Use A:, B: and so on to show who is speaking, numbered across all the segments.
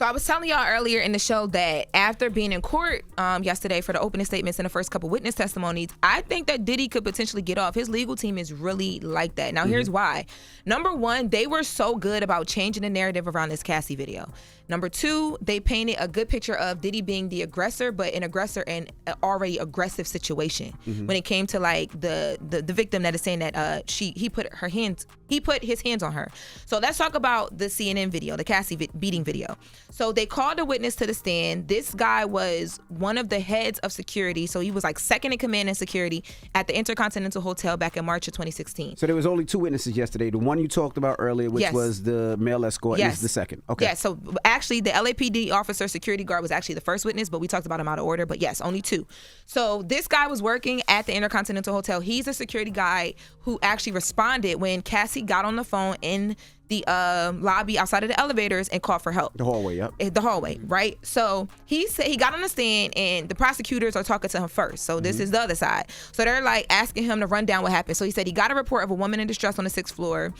A: So I was telling y'all earlier in the show that after being in court yesterday for the opening statements and the first couple witness testimonies, I think that Diddy could potentially get off. His legal team is really like that. Now, here's why. Number one, they were so good about changing the narrative around this Cassie video. Number two, they painted a good picture of Diddy being the aggressor, but an aggressor in an already aggressive situation. When it came to like the victim that is saying that he put his hands on her. So let's talk about the CNN video, the Cassie beating video. So they called a witness to the stand. This guy was one of the heads of security. So he was like second in command in security at the Intercontinental Hotel back in March of 2016.
B: So there was only two witnesses yesterday. The one you talked about earlier, which was the male escort, is the second. Okay.
A: Yeah, so actually the LAPD officer security guard was actually the first witness, but we talked about him out of order. But yes, only two. So this guy was working at the Intercontinental Hotel. He's a security guy who actually responded when Cassie got on the phone in the lobby outside of the elevators and called for help.
B: The hallway, yep.
A: The hallway, right? So he said he got on the stand and the prosecutors are talking to him first. So this is the other side. So they're like asking him to run down what happened. So he said he got a report of a woman in distress on the 6th floor.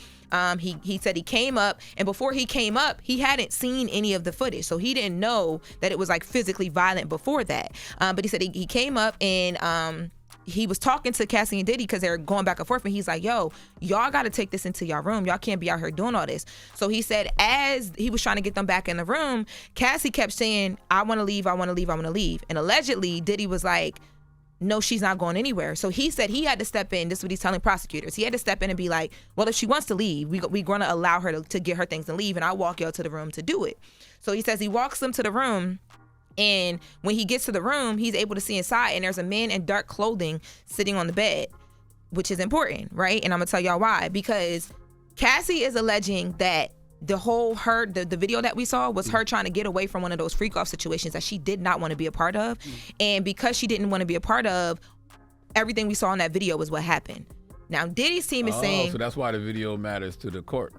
A: He said he came up, and before he came up, he hadn't seen any of the footage. So he didn't know that it was like physically violent before that. But he said he came up and he was talking to Cassie and Diddy because they're going back and forth, and he's like, yo, y'all got to take this into y'all room. Y'all can't be out here doing all this. So he said as he was trying to get them back in the room, Cassie kept saying, I want to leave, I want to leave, I want to leave. And allegedly, Diddy was like, no, she's not going anywhere. So he said he had to step in. This is what he's telling prosecutors. He had to step in and be like, well, if she wants to leave, we're going to allow her to get her things and leave, and I'll walk y'all to the room to do it. So he says he walks them to the room. And when he gets to the room, he's able to see inside, and there's a man in dark clothing sitting on the bed, which is important, right? And I'm gonna tell y'all why. Because Cassie is alleging that the video that we saw was her trying to get away from one of those freak off situations that she did not want to be a part of. And because she didn't want to be a part of, everything we saw in that video was what happened. Now Diddy's team is saying,
C: so that's why the video matters to the court.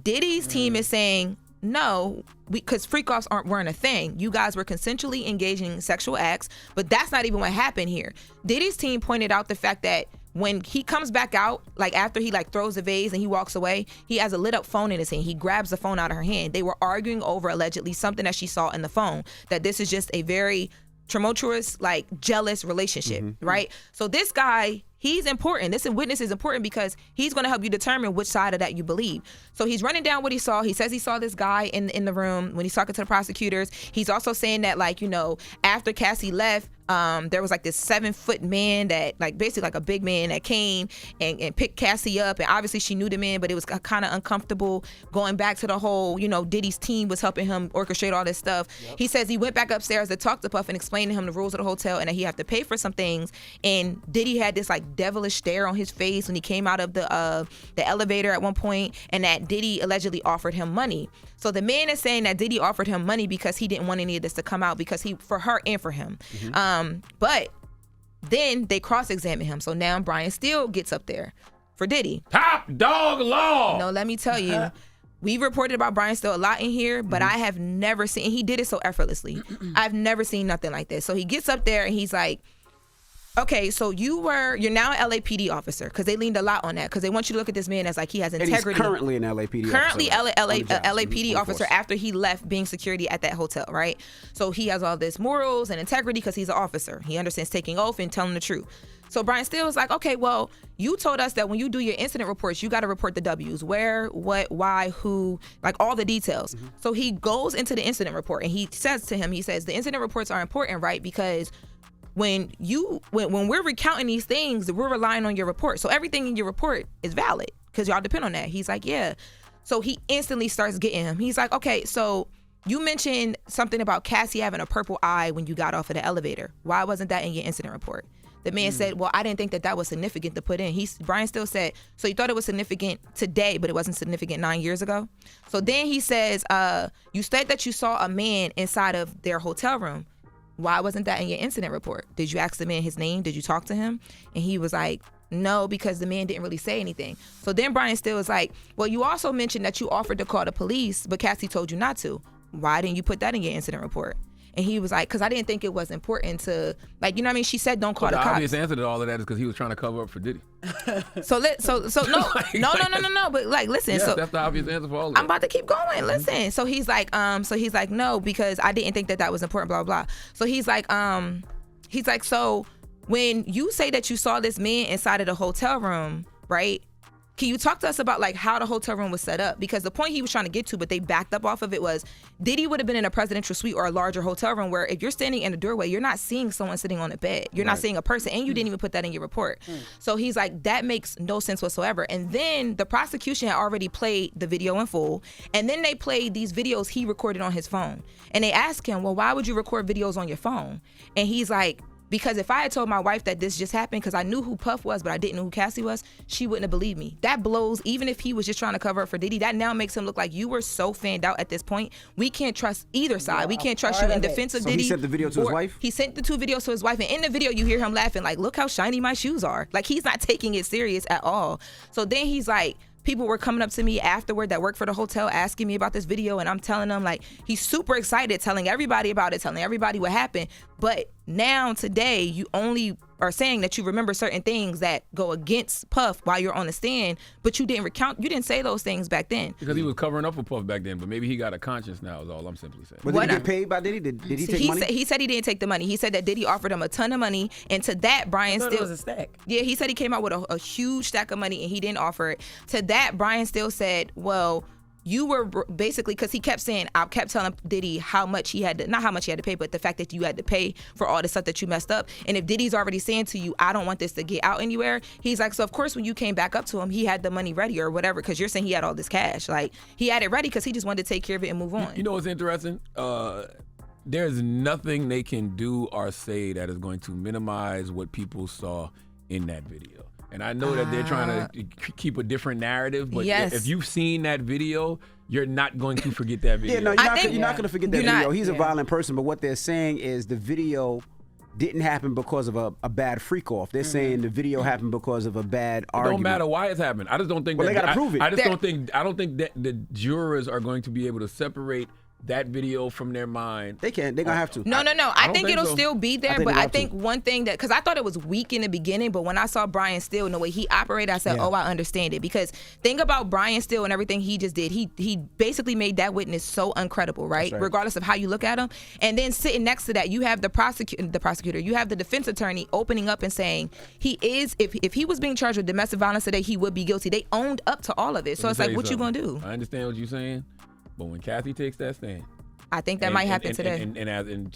A: Diddy's team is saying, no, because freak-offs weren't a thing. You guys were consensually engaging in sexual acts, but that's not even what happened here. Diddy's team pointed out the fact that when he comes back out, like after he like throws the vase and he walks away, he has a lit up phone in his hand. He grabs the phone out of her hand. They were arguing over allegedly something that she saw in the phone, that this is just a very tumultuous, like jealous relationship, right? So this guy, he's important. This witness is important because he's going to help you determine which side of that you believe. So he's running down what he saw. He says he saw this guy in the room when he's talking to the prosecutors. He's also saying that, like, you know, after Cassie left, there was like this 7-foot man that, like, basically like a big man that came and picked Cassie up, and obviously she knew the man, but it was kind of uncomfortable going back to the whole, you know, Diddy's team was helping him orchestrate all this stuff. He says he went back upstairs to talk to Puff and explain to him the rules of the hotel and that he had to pay for some things. And Diddy had this like devilish stare on his face when he came out of the elevator at one point, and that Diddy allegedly offered him money. So the man is saying that Diddy offered him money because he didn't want any of this to come out, because for her and for him. But then they cross-examine him. So now Brian Steele gets up there for Diddy.
C: Top dog law.
A: No, let me tell you. We've reported about Brian Steele a lot in here, but I have never seen, and he did it so effortlessly. I've never seen nothing like this. So he gets up there and he's like, okay, so you're now an LAPD officer, because they leaned a lot on that, because they want you to look at this man as like he has integrity.
B: And he's currently an LAPD officer.
A: Currently LAPD officer after he left being security at that hotel, right? So he has all this morals and integrity because he's an officer. He understands taking oath and telling the truth. So Brian Steele was like, okay, well, you told us that when you do your incident reports, you got to report the W's, where, what, why, who, like all the details. So he goes into the incident report and he says to him, the incident reports are important, right? Because when we're recounting these things, we're relying on your report. So everything in your report is valid because y'all depend on that. He's like, yeah. So he instantly starts getting him. He's like, okay, so you mentioned something about Cassie having a purple eye when you got off of the elevator. Why wasn't that in your incident report? The man said, well, I didn't think that was significant to put in. Brian Steele said, so you thought it was significant today, but it wasn't significant 9 years ago? So then he says, you said that you saw a man inside of their hotel room. Why wasn't that in your incident report? Did you ask the man his name? Did you talk to him? And he was like, no, because the man didn't really say anything. So then Brian Steele was like, well, you also mentioned that you offered to call the police, but Cassie told you not to. Why didn't you put that in your incident report? And he was like, because I didn't think it was important to, like, you know what I mean? She said, don't call
C: the
A: the cops.
C: obvious answer to all of that is because he was trying to cover up for Diddy.
A: So no. But like, listen.
C: Yes,
A: so
C: that's the obvious answer for all of that.
A: I'm about to keep going. Listen. So he's like, no, because I didn't think that was important, blah, blah, blah. So he's like, so when you say that you saw this man inside of the hotel room, right? Can you talk to us about like how the hotel room was set up? Because the point he was trying to get to, but they backed up off of it, was Diddy would have been in a presidential suite or a larger hotel room where if you're standing in the doorway, you're not seeing someone sitting on a bed. You're not seeing a person, and you didn't even put that in your report. So he's like, that makes no sense whatsoever. And then the prosecution had already played the video in full, and then they played these videos he recorded on his phone. And they asked him, well, why would you record videos on your phone? And he's like, because if I had told my wife that this just happened, because I knew who Puff was, but I didn't know who Cassie was, she wouldn't have believed me. That blows, even if he was just trying to cover up for Diddy, that now makes him look like you were so fanned out at this point. We can't trust either side. We can't trust you in defense of Diddy.
B: So he sent the video to his wife?
A: He sent the 2 videos to his wife, and in the video you hear him laughing like, look how shiny my shoes are. Like, he's not taking it serious at all. So then he's like, people were coming up to me afterward that worked for the hotel asking me about this video, and I'm telling them, like, he's super excited, telling everybody about it, telling everybody what happened. But now today you only are saying that you remember certain things that go against Puff while you're on the stand, but you didn't say those things back then.
C: Because he was covering up for Puff back then, but maybe he got a conscience now is all I'm simply saying.
B: But did he get paid by Diddy? Did he take money?
A: He said he didn't take the money. He said that Diddy offered him a ton of money, and to that Brian still,
D: it was a stack.
A: Yeah, he said he came out with a huge stack of money and he didn't offer it. To that, Brian still said, well, you were basically, because he kept saying, I kept telling Diddy how much he had to, not how much he had to pay, but the fact that you had to pay for all the stuff that you messed up. And if Diddy's already saying to you, I don't want this to get out anywhere, he's like, so of course when you came back up to him, he had the money ready or whatever, because you're saying he had all this cash. Like, he had it ready because he just wanted to take care of it and move on.
C: You know what's interesting? There's nothing they can do or say that is going to minimize what people saw in that video. And I know that they're trying to keep a different narrative, but if you've seen that video, you're not going to forget that video.
B: Yeah, no, you're not going to forget that video. He's a violent person, but what they're saying is the video didn't happen because of a bad freak off. They're saying the video happened because of a bad argument.
C: It don't matter why it's happened. I just don't think
B: they got to prove it.
C: I don't think that the jurors are going to be able to separate that video from their mind.
B: They can't. They're going to have to.
A: No. I think it'll
C: so.
A: still be there, but I think one thing that, because I thought it was weak in the beginning, but when I saw Brian Steele and the way he operated, I said, I understand it. Because think about Brian Steele and everything he just did. He basically made that witness so uncredible, right? Regardless of how you look at him. And then sitting next to that, you have the prosecutor, you have the defense attorney opening up and saying he is, if he was being charged with domestic violence today, he would be guilty. They owned up to all of it. So it's like, what you gonna do?
C: I understand what you're saying. But when Cassie takes that stand,
A: I think that might happen today.
C: And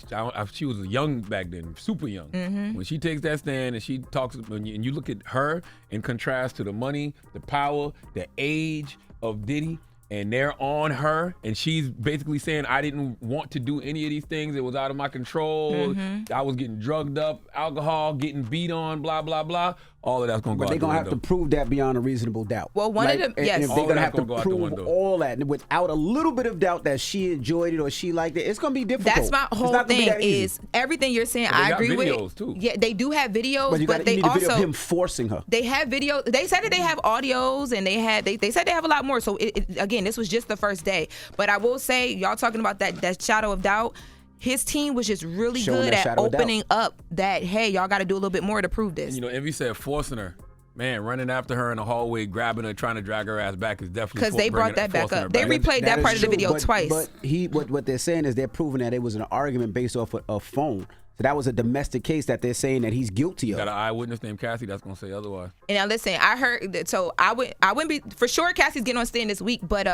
C: she was young back then, super young. Mm-hmm. When she takes that stand and she talks, and you look at her in contrast to the money, the power, the age of Diddy, and they're on her, and she's basically saying, I didn't want to do any of these things. It was out of my control. Mm-hmm. I was getting drugged up, alcohol, getting beat on, blah, blah, blah. All of that's going to go out the window. But they're going to have
B: to prove that beyond a reasonable doubt.
A: Well, one of them, yes.
B: They're going to have to prove all that. And without a little bit of doubt that she enjoyed it or she liked it, it's going to be difficult.
A: That's my whole thing is everything you're saying, I agree with.
C: Videos too.
A: Yeah, they do have videos, but they
B: need
A: also.
B: A video of him forcing her.
A: They have videos. They said that they have audios, and they said they have a lot more. So, again, this was just the first day. But I will say, y'all talking about that shadow of doubt, his team was just really good at opening up that, hey, y'all got to do a little bit more to prove this.
C: And, Envy said forcing her. Man, running after her in the hallway, grabbing her, trying to drag her ass back is definitely
A: because they brought that back up. They replayed that part of the video twice.
B: But what they're saying is they're proving that it was an argument based off a phone. So that was a domestic case that they're saying that he's guilty of.
C: Got an eyewitness named Cassie that's gonna say otherwise.
A: And now listen, I heard that. So I wouldn't be for sure. Cassie's getting on stand this week, but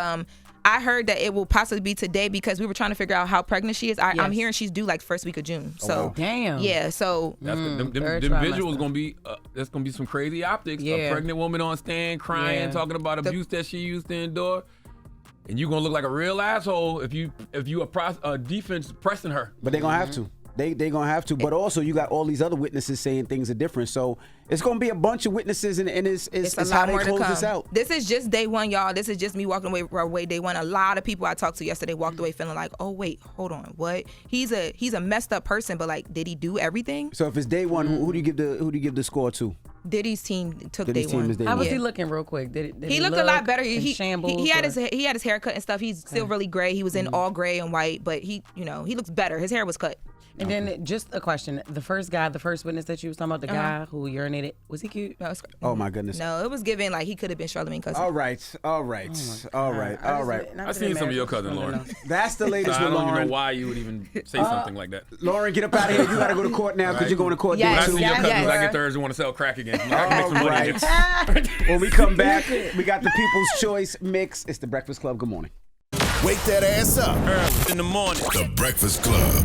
A: I heard that it will possibly be today because we were trying to figure out how pregnant she is. I'm hearing she's due like first week of June. So
D: damn.
A: Yeah. So
C: them visuals gonna be that's gonna be some crazy optics.
D: Yeah.
C: A pregnant woman on stand crying, talking about abuse that she used to endure. And you're gonna look like a real asshole if you a defense pressing her.
B: But they're gonna have to. They're going to have to. But also, you got all these other witnesses saying things are different. So it's going to be a bunch of witnesses, and it's how they close this out.
A: This is just day one, y'all. This is just me walking away day one. A lot of people I talked to yesterday walked away feeling like, oh, wait, hold on. What? He's a messed up person, but, like, did he do everything?
B: So if it's day one, who do you give the score to?
A: Diddy's team took
B: Diddy's
A: day
B: team
A: one.
B: is day
D: How
B: one.
D: was he looking real quick? Did
A: he looked a lot better. He had
D: his
A: his haircut and stuff. He's still really gray. He was in all gray and white, but he looks better. His hair was cut.
D: And then just a question: the first witness that you was talking about, the guy who urinated, was he cute?
B: Oh my goodness.
A: No, it was given like he could have been Charlamagne cousin.
B: All right.
D: I
C: seen some of your cousin, Loren.
B: That's the latest
C: So
B: with
C: I don't even
B: Loren.
C: know why you would even say something like that.
B: Loren, get up out of here. You got to go to court now because you're going to court.
A: Yes,
B: day
C: When I
B: two.
C: see your cousins,
A: yes.
C: I get theirs and want to sell crack again. I can make some money again.
B: When we come back, we got the People's Choice mix. It's the Breakfast Club. Good morning.
E: Wake that ass up.
F: In the morning.
E: The Breakfast Club.